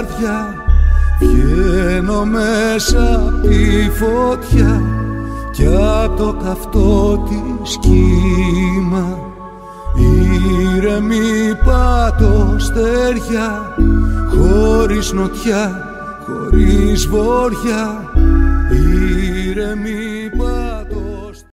καρδιά. Βγαίνω μέσα απ' τη φωτιά κι απ' το καυτό της κύμα. Ήρεμη πατωστεριά, χωρίς νοτιά, χωρίς βοριά. Ήρεμη